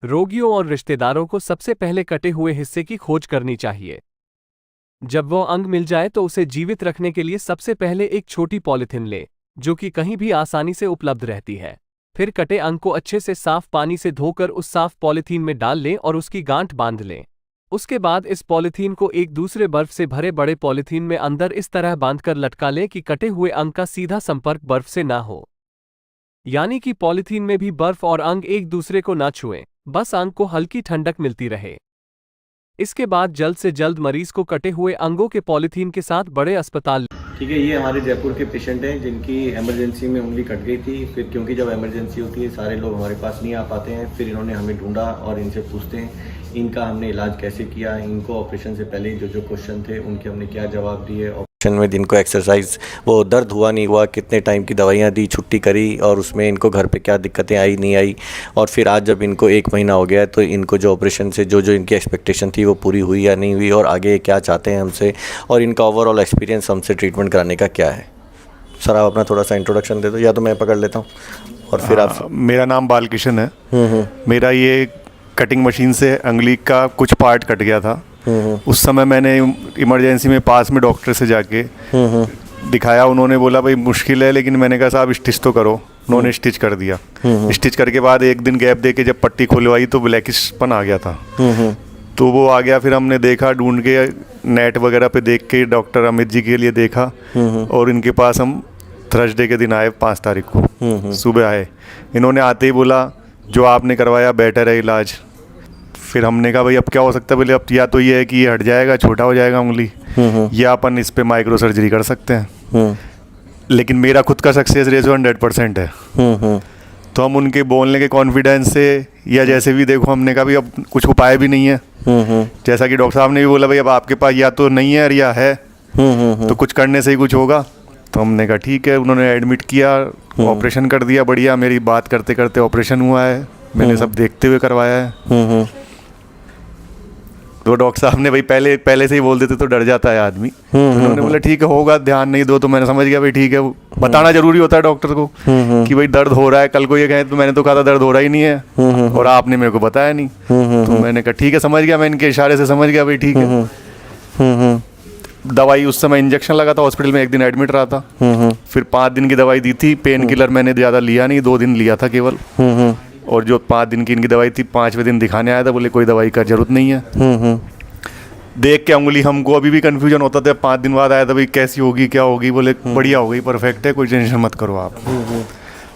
रोगियों और रिश्तेदारों को सबसे पहले कटे हुए हिस्से की खोज करनी चाहिए। जब वो अंग मिल जाए तो उसे जीवित रखने के लिए सबसे पहले एक छोटी पॉलिथीन लें, जो कि कहीं भी आसानी से उपलब्ध रहती है। फिर कटे अंग को अच्छे से साफ पानी से धोकर उस साफ पॉलिथीन में डाल लें और उसकी गांठ बांध लें। उसके बाद इस पॉलिथीन को एक दूसरे बर्फ से भरे बड़े पॉलिथीन में अंदर इस तरह बांधकर लटका लें कि कटे हुए अंग का सीधा संपर्क बर्फ से ना हो, यानी कि पॉलिथीन में भी बर्फ और अंग एक दूसरे को ना छुएं, बस अंग को हल्की ठंडक मिलती रहे। इसके बाद जल्द से जल्द मरीज को कटे हुए अंगों के पॉलिथीन के साथ बड़े अस्पताल। ठीक है, ये हमारे जयपुर के पेशेंट हैं जिनकी इमरजेंसी में उंगली कट गई थी। फिर क्योंकि जब इमरजेंसी होती है सारे लोग हमारे पास नहीं आ पाते हैं, फिर इन्होंने हमें ढूंढा और इनसे पूछते हैं इनका हमने इलाज कैसे किया, इनको ऑपरेशन से पहले जो क्वेश्चन थे उनके हमने क्या जवाब दिए। ऑपरेशन में इनको एक्सरसाइज, वो दर्द हुआ नहीं हुआ, कितने टाइम की दवाइयाँ दी, छुट्टी करी और उसमें इनको घर पे क्या दिक्कतें आई नहीं आई, और फिर आज जब इनको 1 महीना हो गया है तो इनको जो ऑपरेशन से जो इनकी एक्सपेक्टेशन थी वो पूरी हुई या नहीं हुई, और आगे क्या चाहते हैं हमसे, और इनका ओवरऑल एक्सपीरियंस हमसे ट्रीटमेंट कराने का क्या है। सर आप अपना थोड़ा सा इंट्रोडक्शन दे दो, या तो मैं पकड़ लेता हूँ और फिर आप। मेरा नाम बालकिशन है। मेरा ये कटिंग मशीन से उंगली का कुछ पार्ट कट गया था। उस समय मैंने इमरजेंसी में पास में डॉक्टर से जाके दिखाया। उन्होंने बोला भाई मुश्किल है, लेकिन मैंने कहा साहब स्टिच तो करो। उन्होंने स्टिच कर दिया। स्टिच करके बाद एक दिन गैप दे के जब पट्टी खुलवाई तो ब्लैकिशपन आ गया था। तो वो आ गया, फिर हमने देखा ढूंढ के नेट वगैरह पे देख के डॉक्टर अमित जी के लिए देखा, और इनके पास हम थर्सडे के दिन आए, 5 तारीख को सुबह आए। इन्होंने आते ही बोला जो आपने करवाया बेटर है इलाज। फिर हमने कहा भाई अब क्या हो सकता है, बोले अब या तो ये है कि ये हट जाएगा, छोटा हो जाएगा उंगली, या अपन इस पे माइक्रो सर्जरी कर सकते हैं। लेकिन मेरा खुद का सक्सेस रेशो 100% है। तो हम उनके बोलने के कॉन्फिडेंस से या जैसे भी देखो, हमने कहा भाई अब कुछ उपाय भी नहीं है। जैसा कि डॉक्टर साहब ने भी बोला भाई अब आपके पास या तो नहीं है या है, तो कुछ करने से ही कुछ होगा। तो हमने कहा ठीक है। उन्होंने एडमिट किया, ऑपरेशन कर दिया। बढ़िया, मेरी बात करते करते ऑपरेशन हुआ है, मैंने सब देखते हुए करवाया है। तो डॉक्टर साहब ने भाई पहले से ही बोल देते तो डर जाता है आदमी। तो उन्होंने बोला ठीक है होगा, ध्यान नहीं दो। तो मैंने समझ गया भाई ठीक है, बताना जरूरी होता है डॉक्टर को कि भाई दर्द हो रहा है। कल को ये कहे तो मैंने तो कहा था दर्द हो रहा ही नहीं है, और आपने मेरे को बताया नहीं। तो मैंने कहा ठीक है, समझ गया, मैं इनके इशारे से समझ गया भाई ठीक है। दवाई उस समय इंजेक्शन लगा था, हॉस्पिटल में 1 दिन एडमिट रहा था। फिर 5 दिन की दवाई दी थी। पेन किलर मैंने ज़्यादा लिया नहीं, 2 दिन लिया था केवल। और जो 5 दिन की इनकी दवाई थी, 5वें दिन दिखाने आया था, बोले कोई दवाई का जरूरत नहीं है। देख के उंगली हमको अभी भी कंफ्यूजन होता था। 5 दिन बाद आया था भाई कैसी होगी, क्या होगी, बोले बढ़िया हो गई, परफेक्ट है, कोई टेंशन मत करो आप।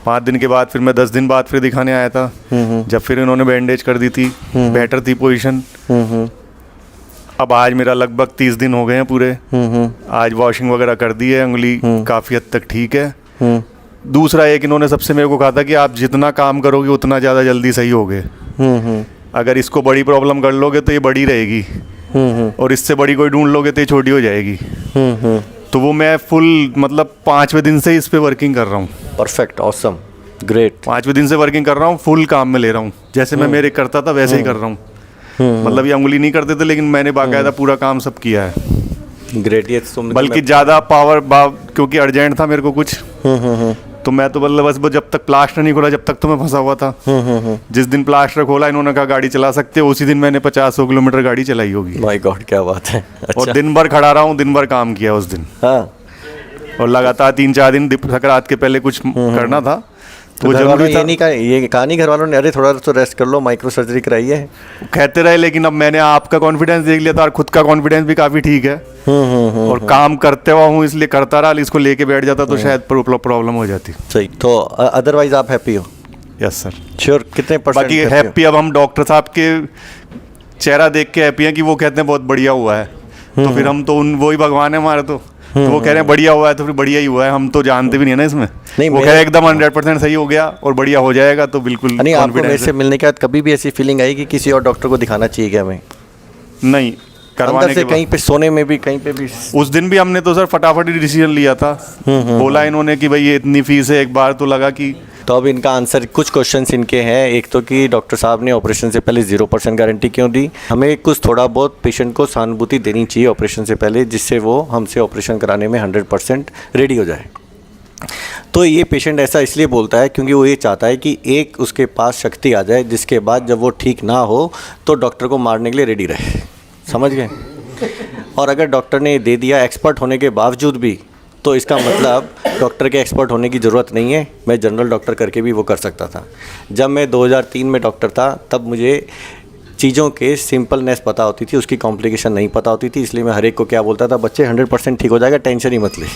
5 दिन के बाद फिर मैं 10 दिन बाद फिर दिखाने आया था। जब फिर इन्होंने बैंडेज कर दी थी, बेटर थी पोजीशन। अब आज मेरा लगभग 30 दिन हो गए हैं पूरे। आज वॉशिंग वगैरह कर दी है, उंगली काफ़ी हद तक ठीक है। दूसरा एक इन्होंने सबसे मेरे को कहा था कि आप जितना काम करोगे उतना ज़्यादा जल्दी सही होगे। अगर इसको बड़ी प्रॉब्लम कर लोगे तो ये बड़ी रहेगी, और इससे बड़ी कोई ढूंढ लोगे तो ये छोटी हो जाएगी। तो वो मैं फुल मतलब 5वें दिन से इस पे वर्किंग कर रहा हूँ। Perfect, awesome, great. 5वें दिन से वर्किंग कर रहा हूँ, फुल काम में ले रहा हूँ। जैसे मैं मेरे करता था वैसे ही कर रहा हूँ। मतलब ये उंगली नहीं करते थे, लेकिन मैंने बाकायदा पूरा काम सब किया है। ग्रेट। ये बल्कि ज़्यादा पावर क्योंकि अर्जेंट था मेरे को कुछ, तो मैं तो मतलब बस जब तक प्लास्टर नहीं खोला जब तक तो मैं फंसा हुआ था। जिस दिन प्लास्टर खोला, इन्होंने कहा गाड़ी चला सकते हो, उसी दिन मैंने 50-100 किलोमीटर गाड़ी चलाई होगी। माय गॉड, क्या बात है। अच्छा। और दिन भर खड़ा रहा हूँ, दिन भर काम किया उस दिन। हाँ। और लगातार 3-4 दिन सकरात के पहले कुछ करना था, तो जरूरी था। ये कहानी घर वालों ने अरे थोड़ा तो रेस्ट कर लो, माइक्रो सर्जरी कराइए कहते रहे। लेकिन अब मैंने आपका कॉन्फिडेंस देख लिया था, और खुद का कॉन्फिडेंस भी काफ़ी ठीक है। और काम करते हुआ हूँ इसलिए करता रहा। इसको लेके बैठ जाता तो शायद प्रॉब्लम हो जाती। सही। तो अदरवाइज आप हैप्पी हो? Yes sir, sure. कितने %? बाकी हैप्पी अब हम डॉक्टर साहब के चेहरा देख के हैप्पी हैं कि वो कहते हैं बहुत बढ़िया हुआ है। तो फिर हम तो वही भगवान है हमारे। तो वो कह रहे हैं बढ़िया हुआ है, तो फिर बढ़िया ही हुआ है। हम तो जानते भी नहीं है ना इसमें। नहीं, वो कह रहे हैं एकदम 100% सही हो गया और बढ़िया हो जाएगा, तो बिल्कुल नहीं। आपको मेरे से मिलने के बाद कभी भी ऐसी फीलिंग आई कि किसी और डॉक्टर को दिखाना चाहिए क्या हमें? नहीं, करवाने से कहीं पे सोने में भी कहीं पे भी। उस दिन भी हमने तो सर फटाफट ही डिसीजन लिया था। बोला इन्होंने कि भाई ये इतनी फीस है, एक बार तो लगा कि। तो अब इनका आंसर, कुछ क्वेश्चंस इनके हैं। एक तो कि डॉक्टर साहब ने ऑपरेशन से पहले 0% गारंटी क्यों दी? हमें कुछ थोड़ा बहुत पेशेंट को सहानुभूति देनी चाहिए ऑपरेशन से पहले, जिससे वो हमसे ऑपरेशन कराने में 100% रेडी हो जाए। तो ये पेशेंट ऐसा इसलिए बोलता है क्योंकि वो ये चाहता है कि एक उसके पास शक्ति आ जाए जिसके बाद जब वो ठीक ना हो तो डॉक्टर को मारने के लिए रेडी रहे। समझ गए? और अगर डॉक्टर ने दे दिया एक्सपर्ट होने के बावजूद भी, तो इसका मतलब डॉक्टर के एक्सपर्ट होने की ज़रूरत नहीं है, मैं जनरल डॉक्टर करके भी वो कर सकता था। जब मैं 2003 में डॉक्टर था तब मुझे चीज़ों के सिंपलनेस पता होती थी, उसकी कॉम्प्लिकेशन नहीं पता होती थी, इसलिए मैं हर एक को क्या बोलता था, बच्चे 100% ठीक हो जाएगा, टेंशन ही मत ले।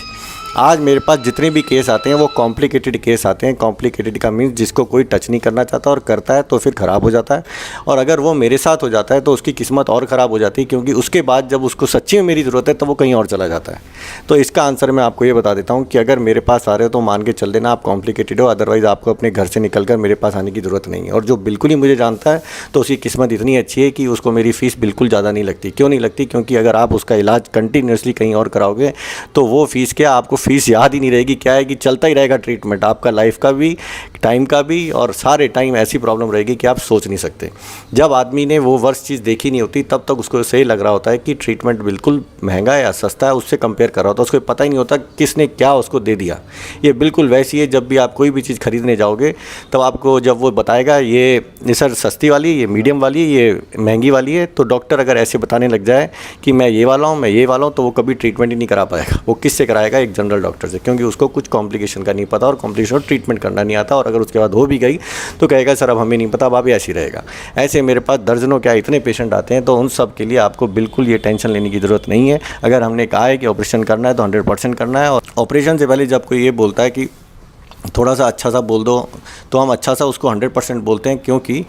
आज मेरे पास जितने भी केस आते हैं वो कॉम्प्लिकेटेड केस आते हैं। कॉम्प्लिकेटेड का मीन्स जिसको कोई टच नहीं करना चाहता और करता है तो फिर ख़राब हो जाता है, और अगर वो मेरे साथ हो जाता है तो उसकी किस्मत और ख़राब हो जाती है, क्योंकि उसके बाद जब उसको सच्ची में मेरी ज़रूरत है तो वो कहीं और चला जाता है। तो इसका आंसर मैं आपको ये बता देता हूँ कि अगर मेरे पास आ रहे हो तो मान के चल देना आप कॉम्प्लिकेटेड हो, अदरवाइज़ आपको अपने घर से निकल कर मेरे पास आने की ज़रूरत नहीं है। और जो बिल्कुल ही मुझे जानता है तो उसकी किस्मत इतनी अच्छी है कि उसको मेरी फ़ीस बिल्कुल ज़्यादा नहीं लगती। क्यों नहीं लगती? क्योंकि अगर आप उसका इलाज कंटिन्यूसली कहीं और कराओगे तो वो फ़ीस क्या, आपको फ़ीस याद ही नहीं रहेगी। क्या है कि चलता ही रहेगा ट्रीटमेंट, आपका लाइफ का भी, टाइम का भी, और सारे टाइम ऐसी प्रॉब्लम रहेगी कि आप सोच नहीं सकते। जब आदमी ने वो वर्स्ट चीज़ देखी नहीं होती तब तक उसको सही लग रहा होता है कि ट्रीटमेंट बिल्कुल महंगा है या सस्ता है, उससे कंपेयर कर रहा होता है, उसको पता ही नहीं होता किसने क्या उसको दे दिया। ये बिल्कुल वैसी है, जब भी आप कोई भी चीज़ खरीदने जाओगे तब आपको जब वो बताएगा ये सर सस्ती वाली, ये मीडियम वाली, ये महंगी वाली है, तो डॉक्टर अगर ऐसे बताने लग जाए कि मैं ये वाला हूँ, मैं ये वाला हूँ, तो वो कभी ट्रीटमेंट ही नहीं करा पाएगा। वो किससे कराएगा? एक जनरल डॉक्टर से, क्योंकि उसको कुछ कॉम्प्लिकेशन का नहीं पता और कॉम्प्लिकेशन ट्रीटमेंट करना नहीं आता। और अगर उसके बाद हो भी गई तो कहेगा सर अब हमें नहीं पता, अब आप ऐसे ही रहेगा। ऐसे मेरे पास दर्जनों क्या इतने पेशेंट आते हैं, तो उन सब के लिए आपको बिल्कुल ये टेंशन लेने की ज़रूरत नहीं है। अगर हमने कहा है कि ऑपरेशन करना है तो 100% करना है। और ऑपरेशन से पहले जब कोई ये बोलता है कि थोड़ा सा अच्छा सा बोल दो, तो हम अच्छा सा उसको 100% बोलते हैं। क्योंकि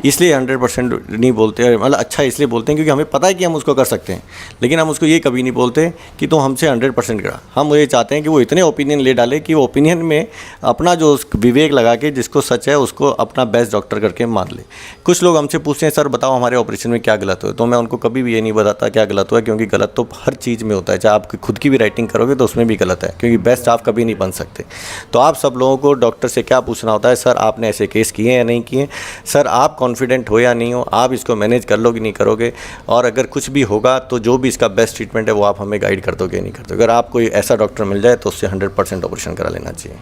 इसलिए 100% नहीं बोलते, मतलब अच्छा इसलिए बोलते हैं क्योंकि हमें पता है कि हम उसको कर सकते हैं, लेकिन हम उसको ये कभी नहीं बोलते कि तुम हमसे 100% करा। हम ये चाहते हैं कि वो इतने ओपिनियन ले डाले कि वो ओपिनियन में अपना जो विवेक लगा के जिसको सच है उसको अपना बेस्ट डॉक्टर करके मान ले। कुछ लोग हमसे पूछते हैं सर बताओ हमारे ऑपरेशन में क्या गलत हुआ, तो मैं उनको कभी भी ये नहीं बताता क्या गलत हुआ, क्योंकि गलत तो हर चीज़ में होता है। चाहे आप खुद की भी राइटिंग करोगे तो उसमें भी गलत है, क्योंकि बेस्ट आप कभी नहीं बन सकते। तो आप सब लोगों को डॉक्टर से क्या पूछना होता है, सर आपने ऐसे केस किए या नहीं किए, सर आप कॉन्फिडेंट हो या नहीं हो, आप इसको मैनेज कर लो कि नहीं करोगे, और अगर कुछ भी होगा तो जो भी इसका बेस्ट ट्रीटमेंट है वो आप हमें गाइड कर दोगे नहीं कर दोगे। अगर आप कोई ऐसा डॉक्टर मिल जाए तो उससे 100% ऑपरेशन करा लेना चाहिए।